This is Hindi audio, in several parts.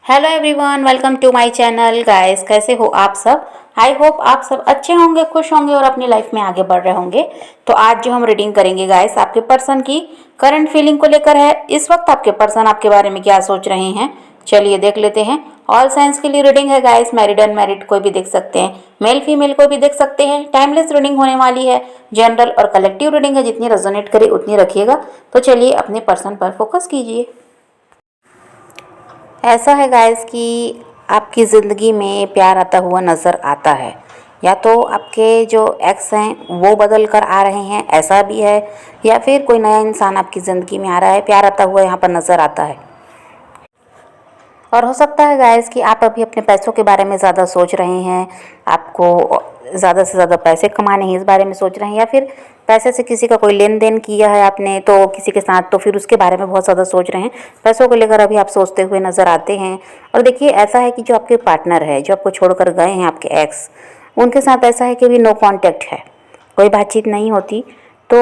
Hello everyone, welcome to my channel. Guys, कैसे हो आप सब? आई होप आप सब अच्छे होंगे, खुश होंगे और अपनी लाइफ में आगे बढ़ रहे होंगे। तो आज जो हम रीडिंग करेंगे गाइस, आपके पर्सन की करंट फीलिंग को लेकर है। इस वक्त आपके पर्सन आपके बारे में क्या सोच रहे हैं, चलिए देख लेते हैं। ऑल साइंस के लिए रीडिंग है गाइस, मैरिड अनमैरिड कोई भी देख सकते हैं, मेल फीमेल कोई भी देख सकते हैं। टाइमलेस रीडिंग होने वाली है, जनरल और कलेक्टिव रीडिंग है, जितनी रेजोनेट करे उतनी रखिएगा। तो चलिए अपने पर्सन पर फोकस कीजिए। ऐसा है गाइस कि आपकी ज़िंदगी में प्यार आता हुआ नज़र आता है, या तो आपके जो एक्स हैं वो बदल कर आ रहे हैं, ऐसा भी है, या फिर कोई नया इंसान आपकी ज़िंदगी में आ रहा है, प्यार आता हुआ यहाँ पर नज़र आता है। और हो सकता है गाइस कि आप अभी अपने पैसों के बारे में ज़्यादा सोच रहे हैं, आपको ज़्यादा से ज़्यादा पैसे कमाने हैं इस बारे में सोच रहे हैं, या फिर पैसे से किसी का कोई लेन देन किया है आपने तो किसी के साथ, तो फिर उसके बारे में बहुत ज़्यादा सोच रहे हैं। पैसों को लेकर अभी आप सोचते हुए नज़र आते हैं। और देखिए, ऐसा है कि जो आपके पार्टनर है, जो आपको छोड़कर गए हैं, आपके एक्स, उनके साथ ऐसा है कि अभी नो कॉन्टैक्ट है, कोई बातचीत नहीं होती। तो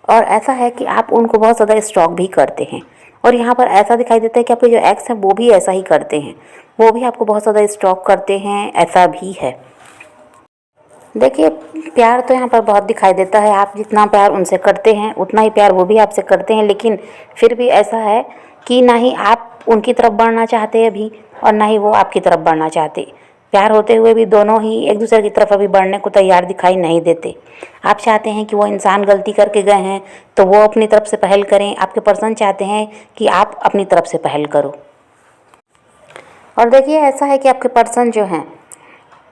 और ऐसा है कि आप उनको बहुत ज़्यादा स्टॉक भी करते हैं, और यहाँ पर ऐसा दिखाई देता है कि आपके जो एक्स हैं वो भी ऐसा ही करते हैं, वो भी आपको बहुत ज़्यादा स्टॉक करते हैं, ऐसा भी है। देखिए, प्यार तो यहाँ पर बहुत दिखाई देता है, आप जितना प्यार उनसे करते हैं उतना ही प्यार वो भी आपसे करते हैं, लेकिन फिर भी ऐसा है कि ना ही आप उनकी तरफ बढ़ना चाहते अभी, और ना ही वो आपकी तरफ बढ़ना चाहते। प्यार होते हुए भी दोनों ही एक दूसरे की तरफ अभी बढ़ने को तैयार दिखाई नहीं देते। आप चाहते हैं कि वो इंसान गलती करके गए हैं तो वो अपनी तरफ से पहल करें, आपके पर्सन चाहते हैं कि आप अपनी तरफ से पहल करो। और देखिए, ऐसा है कि आपके पर्सन जो हैं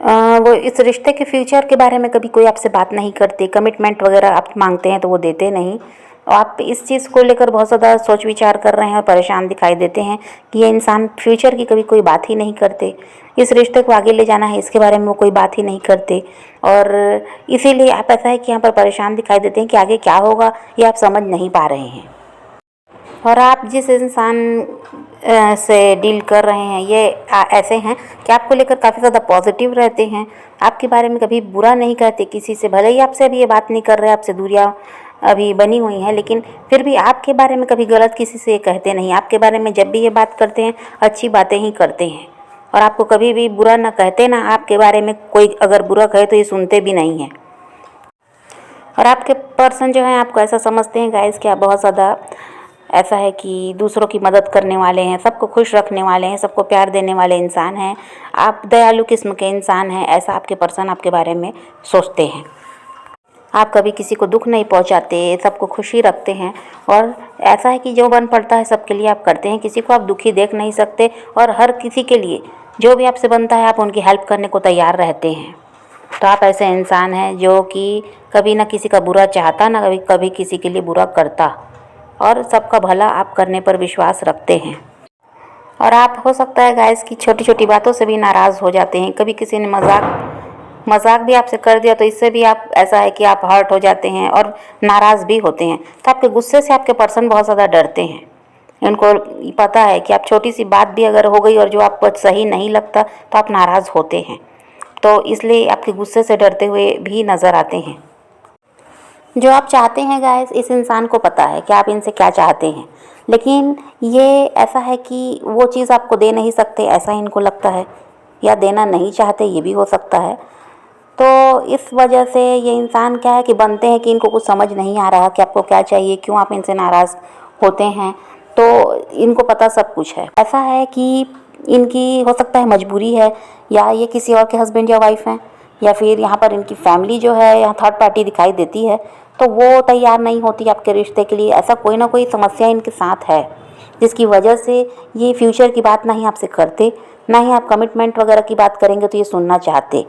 वो इस रिश्ते के फ्यूचर के बारे में कभी कोई आपसे बात नहीं करते। कमिटमेंट वगैरह आप मांगते हैं तो वो देते नहीं, और आप इस चीज़ को लेकर बहुत ज़्यादा सोच विचार कर रहे हैं और परेशान दिखाई देते हैं कि ये इंसान फ्यूचर की कभी कोई बात ही नहीं करते। इस रिश्ते को आगे ले जाना है, इसके बारे में वो कोई बात ही नहीं करते, और इसीलिए आप, ऐसा है कि यहाँ पर परेशान दिखाई देते हैं कि आगे क्या होगा ये आप समझ नहीं पा रहे हैं। और आप जिस इंसान से डील कर रहे हैं ये ऐसे हैं कि आपको लेकर काफ़ी ज़्यादा पॉजिटिव रहते हैं, आपके बारे में कभी बुरा नहीं कहते किसी से। भले ही आपसे अभी ये बात नहीं कर रहे, आपसे दूरियां अभी बनी हुई हैं, लेकिन फिर भी आपके बारे में कभी गलत किसी से कहते नहीं। आपके बारे में जब भी ये बात करते हैं अच्छी बातें ही करते हैं, और आपको कभी भी बुरा ना कहते, ना आपके बारे में कोई अगर बुरा कहे तो ये सुनते भी नहीं हैं। और आपके पर्सन जो हैं आपको ऐसा समझते हैं गाइस कि आप बहुत ज़्यादा, ऐसा है कि दूसरों की मदद करने वाले हैं, सबको खुश रखने वाले हैं, सबको प्यार देने वाले इंसान हैं, आप दयालु किस्म के इंसान हैं, ऐसा आपके पर्सन आपके बारे में सोचते हैं। आप कभी किसी को दुख नहीं पहुंचाते, सबको खुशी रखते हैं, और ऐसा है कि जो बन पड़ता है सबके लिए आप करते हैं, किसी को आप दुखी देख नहीं सकते, और हर किसी के लिए जो भी आपसे बनता है आप उनकी हेल्प करने को तैयार रहते हैं। तो आप ऐसे इंसान हैं जो कि कभी ना किसी का बुरा चाहता, ना कभी कभी किसी के लिए बुरा करता, और सबका भला आप करने पर विश्वास रखते हैं। और आप, हो सकता है गाइस, कि छोटी छोटी बातों से भी नाराज़ हो जाते हैं। कभी किसी ने मजाक भी आपसे कर दिया तो इससे भी आप, ऐसा है कि आप हर्ट हो जाते हैं और नाराज़ भी होते हैं। तो आपके गुस्से से आपके पर्सन बहुत ज़्यादा डरते हैं। उनको पता है कि आप, छोटी सी बात भी अगर हो गई और जो आपको सही नहीं लगता तो आप नाराज़ होते हैं, तो इसलिए आपके गुस्से से डरते हुए भी नज़र आते हैं। जो आप चाहते हैं गाइस, इस इंसान को पता है कि आप इनसे क्या चाहते हैं, लेकिन ये ऐसा है कि वो चीज़ आपको दे नहीं सकते, ऐसा इनको लगता है, या देना नहीं चाहते, ये भी हो सकता है। तो इस वजह से ये इंसान, क्या है कि बनते हैं कि इनको कुछ समझ नहीं आ रहा कि आपको क्या चाहिए, क्यों आप इनसे नाराज़ होते हैं। तो इनको पता सब कुछ है। ऐसा है कि इनकी, हो सकता है मजबूरी है, या ये किसी और के हस्बैंड या वाइफ हैं, या फिर यहाँ पर इनकी फैमिली जो है, यहाँ थर्ड पार्टी दिखाई देती है, तो वो तैयार नहीं होती आपके रिश्ते के लिए। ऐसा कोई ना कोई समस्या इनके साथ है, जिसकी वजह से ये फ्यूचर की बात ना ही आपसे करते, ना ही आप कमिटमेंट वगैरह की बात करेंगे तो ये सुनना चाहते।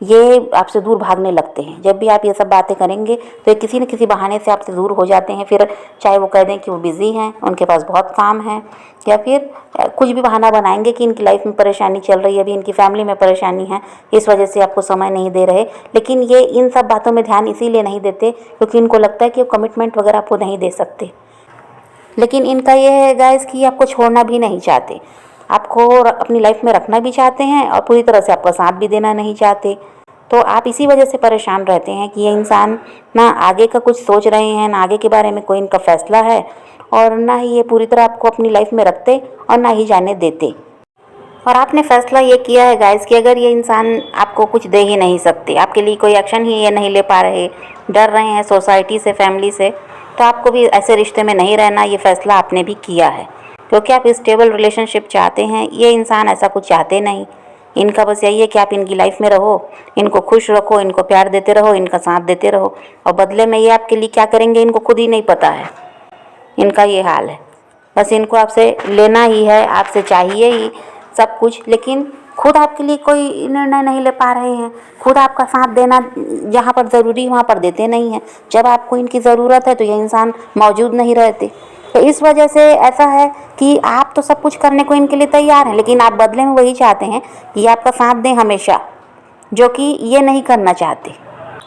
ये आपसे दूर भागने लगते हैं। जब भी आप ये सब बातें करेंगे तो ये किसी न किसी बहाने से आपसे दूर हो जाते हैं। फिर चाहे वो कह दें कि वो बिज़ी हैं, उनके पास बहुत काम है, या फिर कुछ भी बहाना बनाएंगे कि इनकी लाइफ में परेशानी चल रही है, अभी इनकी फैमिली में परेशानी है, इस वजह से आपको समय नहीं दे रहे। लेकिन ये इन सब बातों में ध्यान इसीलिए नहीं देते क्योंकि इनको लगता है कि वो कमिटमेंट वगैरह आपको नहीं दे सकते। लेकिन इनका ये है गाइस कि आपको छोड़ना भी नहीं चाहते, आपको अपनी लाइफ में रखना भी चाहते हैं, और पूरी तरह से आपका साथ भी देना नहीं चाहते। तो आप इसी वजह से परेशान रहते हैं कि ये इंसान ना आगे का कुछ सोच रहे हैं, ना आगे के बारे में कोई इनका फैसला है, और ना ही ये पूरी तरह आपको अपनी लाइफ में रखते और ना ही जाने देते। और आपने फैसला ये किया है गाइस कि अगर ये इंसान आपको कुछ दे ही नहीं सकते, आपके लिए कोई एक्शन ही ये नहीं ले पा रहे, डर रहे हैं सोसाइटी से, फैमिली से, तो आपको भी ऐसे रिश्ते में नहीं रहना, ये फैसला आपने भी किया है। क्योंकि आप स्टेबल रिलेशनशिप चाहते हैं, ये इंसान ऐसा कुछ चाहते नहीं। इनका बस यही है कि आप इनकी लाइफ में रहो, इनको खुश रखो, इनको प्यार देते रहो, इनका साथ देते रहो, और बदले में ये आपके लिए क्या करेंगे इनको खुद ही नहीं पता है। इनका ये हाल है, बस इनको आपसे लेना ही है, आपसे चाहिए ही सब कुछ, लेकिन खुद आपके लिए कोई निर्णय नहीं ले पा रहे हैं। खुद आपका साथ देना जहाँ पर ज़रूरी वहाँ पर देते नहीं हैं। जब आपको इनकी ज़रूरत है तो ये इंसान मौजूद नहीं रहते। तो इस वजह से ऐसा है कि आप तो सब कुछ करने को इनके लिए तैयार हैं, लेकिन आप बदले में वही चाहते हैं कि ये आपका साथ दें हमेशा, जो कि ये नहीं करना चाहते।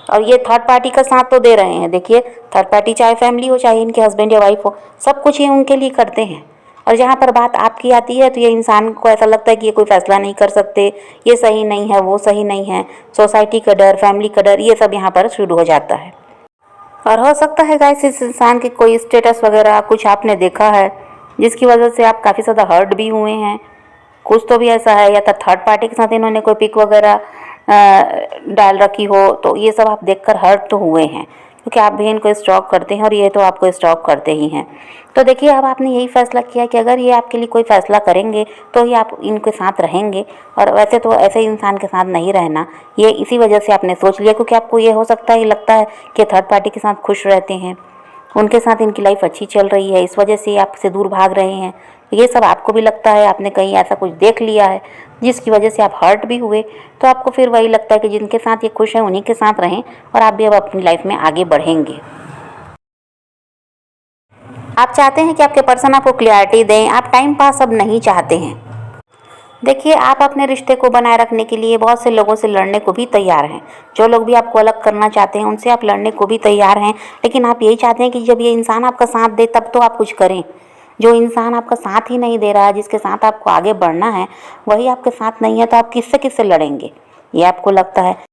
और ये थर्ड पार्टी का साथ तो दे रहे हैं। देखिए, थर्ड पार्टी चाहे फैमिली हो, चाहे इनके हस्बैंड या वाइफ हो, सब कुछ ये उनके लिए करते हैं। और जहाँ पर बात आपकी आती है तो ये इंसान को ऐसा लगता है कि ये कोई फैसला नहीं कर सकते, ये सही नहीं है, वो सही नहीं है, सोसाइटी का डर, फैमिली का डर, ये सब यहाँ पर शुरू हो जाता है। और हो सकता है गाइस इस इंसान के कोई स्टेटस वगैरह कुछ आपने देखा है, जिसकी वजह से आप काफ़ी ज़्यादा हर्ट भी हुए हैं। कुछ तो भी ऐसा है, या तो थर्ड पार्टी के साथ इन्होंने कोई पिक वगैरह डाल रखी हो, तो ये सब आप देखकर हर्ट तो हुए हैं, क्योंकि आप भी इनको स्टॉक करते हैं और ये तो आपको स्टॉक करते ही हैं। तो देखिए, अब आपने यही फैसला किया कि अगर ये आपके लिए कोई फैसला करेंगे तो ही आप इनके साथ रहेंगे, और वैसे तो ऐसे इंसान के साथ नहीं रहना, ये इसी वजह से आपने सोच लिया, क्योंकि आपको ये हो सकता है, ये लगता है कि थर्ड पार्टी के साथ खुश रहते हैं, उनके साथ इनकी लाइफ अच्छी चल रही है, इस वजह से ये आपसे दूर भाग रहे हैं। ये सब आपको भी लगता है, आपने कहीं ऐसा कुछ देख लिया है जिसकी वजह से आप हर्ट भी हुए, तो आपको फिर वही लगता है कि जिनके साथ ये खुश हैं उन्हीं के साथ रहें, और आप भी अब अपनी लाइफ में आगे बढ़ेंगे। आप चाहते हैं कि आपके पर्सन आपको क्लियरिटी दें, आप टाइम पास अब नहीं चाहते हैं। देखिए, आप अपने रिश्ते को बनाए रखने के लिए बहुत से लोगों से लड़ने को भी तैयार हैं। जो लोग भी आपको अलग करना चाहते हैं उनसे आप लड़ने को भी तैयार हैं, लेकिन आप यही चाहते हैं कि जब ये इंसान आपका साथ दे तब तो आप कुछ करें। जो इंसान आपका साथ ही नहीं दे रहा है, जिसके साथ आपको आगे बढ़ना है, वही आपके साथ नहीं है, तो आप किससे किससे लड़ेंगे, ये आपको लगता है।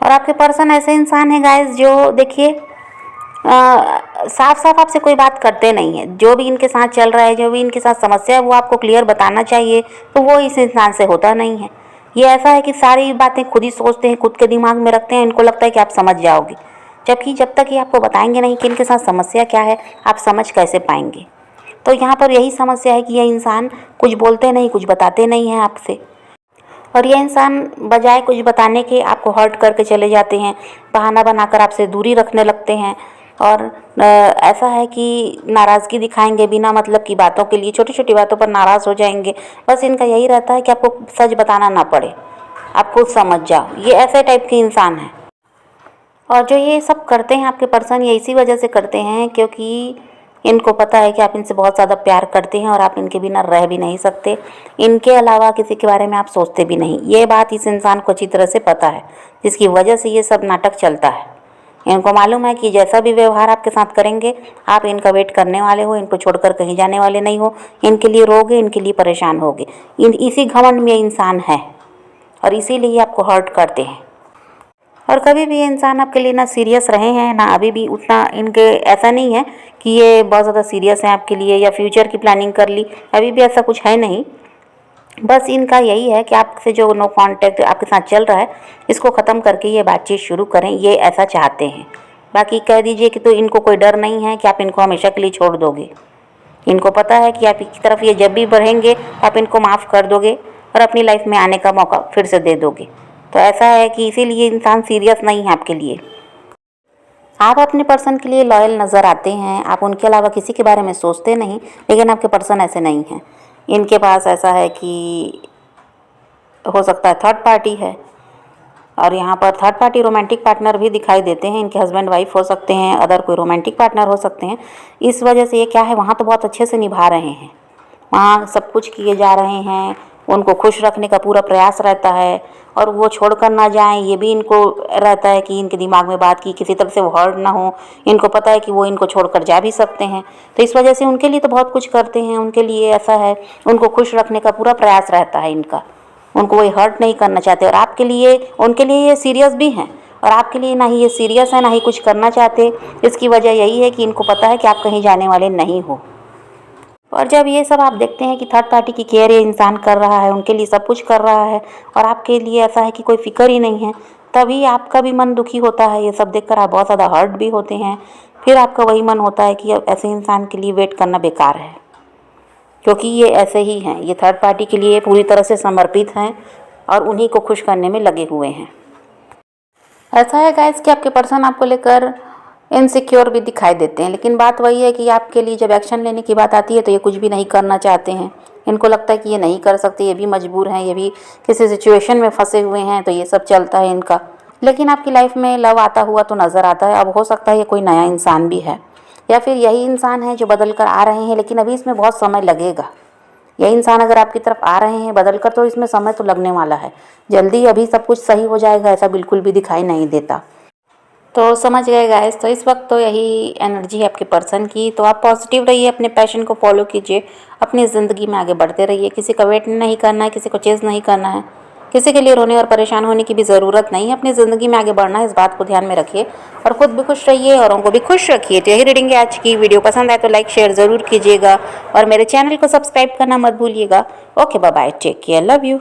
और आपके पर्सन ऐसे इंसान है गाइस, जो देखिए साफ साफ आपसे कोई बात करते नहीं है। जो भी इनके साथ चल रहा है, जो भी इनके साथ समस्या है, वो आपको क्लियर बताना चाहिए, तो वो इस इंसान से होता नहीं है। ये ऐसा है कि सारी बातें खुद ही सोचते हैं, खुद के दिमाग में रखते हैं, इनको लगता है कि आप समझ जाओगे, जबकि जब तक ये आपको बताएंगे नहीं कि इनके साथ समस्या क्या है, आप समझ कैसे पाएंगे। तो यहाँ पर यही समस्या है कि ये इंसान कुछ बोलते नहीं, कुछ बताते नहीं हैं आपसे, और ये इंसान बजाय कुछ बताने के आपको हर्ट करके चले जाते हैं, बहाना बनाकर आपसे दूरी रखने लगते हैं। और ऐसा है कि नाराज़गी दिखाएंगे बिना मतलब की बातों के लिए, छोटी छोटी बातों पर नाराज़ हो जाएंगे। बस इनका यही रहता है कि आपको सच बताना ना पड़े, आप खुद समझ जाओ। ये ऐसे टाइप के इंसान हैं। और जो ये सब करते हैं आपके पर्सन, ये इसी वजह से करते हैं क्योंकि इनको पता है कि आप इनसे बहुत ज़्यादा प्यार करते हैं और आप इनके बिना रह भी नहीं सकते। इनके अलावा किसी के बारे में आप सोचते भी नहीं। ये बात इस इंसान को अच्छी तरह से पता है, जिसकी वजह से ये सब नाटक चलता है। इनको मालूम है कि जैसा भी व्यवहार आपके साथ करेंगे, आप इनका वेट करने वाले हो, इनको छोड़कर कहीं जाने वाले नहीं हो, इनके लिए रोगे, इनके लिए परेशान होगे। इसी घमंड में इंसान है और इसीलिए आपको हर्ट करते हैं। और कभी भी ये इंसान आपके लिए ना सीरियस रहे हैं, ना अभी भी उतना इनके ऐसा नहीं है कि ये बहुत ज़्यादा सीरियस हैं आपके लिए या फ्यूचर की प्लानिंग कर ली, अभी भी ऐसा कुछ है नहीं। बस इनका यही है कि आपसे जो नो कांटेक्ट आपके साथ चल रहा है, इसको ख़त्म करके ये बातचीत शुरू करें, ये ऐसा चाहते हैं। बाकी कह दीजिए कि तो इनको कोई डर नहीं है कि आप इनको हमेशा के लिए छोड़ दोगे। इनको पता है कि आपकी तरफ ये जब भी बढ़ेंगे आप इनको माफ़ कर दोगे और अपनी लाइफ में आने का मौका फिर से दे दोगे। तो ऐसा है कि इसीलिए इंसान सीरियस नहीं है आपके लिए। आप अपने पर्सन के लिए लॉयल नज़र आते हैं, आप उनके अलावा किसी के बारे में सोचते नहीं, लेकिन आपके पर्सन ऐसे नहीं हैं। इनके पास ऐसा है कि हो सकता है थर्ड पार्टी है, और यहाँ पर थर्ड पार्टी रोमांटिक पार्टनर भी दिखाई देते हैं। इनके हस्बैंड वाइफ हो सकते हैं, अदर कोई रोमांटिक पार्टनर हो सकते हैं। इस वजह से ये क्या है, वहाँ तो बहुत अच्छे से निभा रहे हैं, वहाँ सब कुछ किए जा रहे हैं, उनको खुश रखने का पूरा प्रयास रहता है, और वो छोड़कर ना जाएं ये भी इनको रहता है कि इनके दिमाग में बात की किसी तरह से वो हर्ट ना हो। इनको पता है कि वो इनको छोड़कर जा भी सकते हैं, तो इस वजह से उनके लिए तो बहुत कुछ करते हैं। उनके लिए ऐसा है, उनको खुश रखने का पूरा प्रयास रहता है इनका, उनको वही हर्ट नहीं करना चाहते। और आपके लिए, उनके लिए ये सीरियस भी हैं, और आपके लिए ना ही ये सीरियस है ना ही कुछ करना चाहते। इसकी वजह यही है कि इनको पता है कि आप कहीं जाने वाले नहीं हो। और जब ये सब आप देखते हैं कि थर्ड पार्टी की केयर ये इंसान कर रहा है, उनके लिए सब कुछ कर रहा है, और आपके लिए ऐसा है कि कोई फिक्र ही नहीं है, तभी आपका भी मन दुखी होता है। ये सब देखकर आप बहुत ज़्यादा हर्ट भी होते हैं। फिर आपका वही मन होता है कि ऐसे इंसान के लिए वेट करना बेकार है, क्योंकि ये ऐसे ही हैं, ये थर्ड पार्टी के लिए पूरी तरह से समर्पित हैं और उन्हीं को खुश करने में लगे हुए हैं। ऐसा है गाइस कि आपके पर्सन आपको लेकर इनसिक्योर भी दिखाई देते हैं, लेकिन बात वही है कि आपके लिए जब एक्शन लेने की बात आती है तो ये कुछ भी नहीं करना चाहते हैं। इनको लगता है कि ये नहीं कर सकते, ये भी मजबूर हैं, ये भी किसी सिचुएशन में फंसे हुए हैं, तो ये सब चलता है इनका। लेकिन आपकी लाइफ में लव आता हुआ तो नज़र आता है। अब हो सकता है ये कोई नया इंसान भी है, या फिर यही इंसान है जो बदल कर आ रहे हैं, लेकिन अभी इसमें बहुत समय लगेगा। यही इंसान अगर आपकी तरफ आ रहे हैं बदल कर, तो इसमें समय तो लगने वाला है। जल्दी अभी सब कुछ सही हो जाएगा ऐसा बिल्कुल भी दिखाई नहीं देता। तो समझ गए गाइस, तो इस वक्त तो यही एनर्जी है आपके पर्सन की। तो आप पॉजिटिव रहिए, अपने पैशन को फॉलो कीजिए, अपनी ज़िंदगी में आगे बढ़ते रहिए। किसी का वेट नहीं करना है, किसी को चेज़ नहीं करना है, किसी के लिए रोने और परेशान होने की भी ज़रूरत नहीं है। अपनी ज़िंदगी में आगे बढ़ना है, इस बात को ध्यान में रखिए, और ख़ुद भी खुश रहिए, औरों को भी खुश रखिए। तो यही रीडिंग है आज की। वीडियो पसंद आए तो लाइक शेयर ज़रूर कीजिएगा, और मेरे चैनल को सब्सक्राइब करना मत भूलिएगा। Okay, bye bye, take care, love you.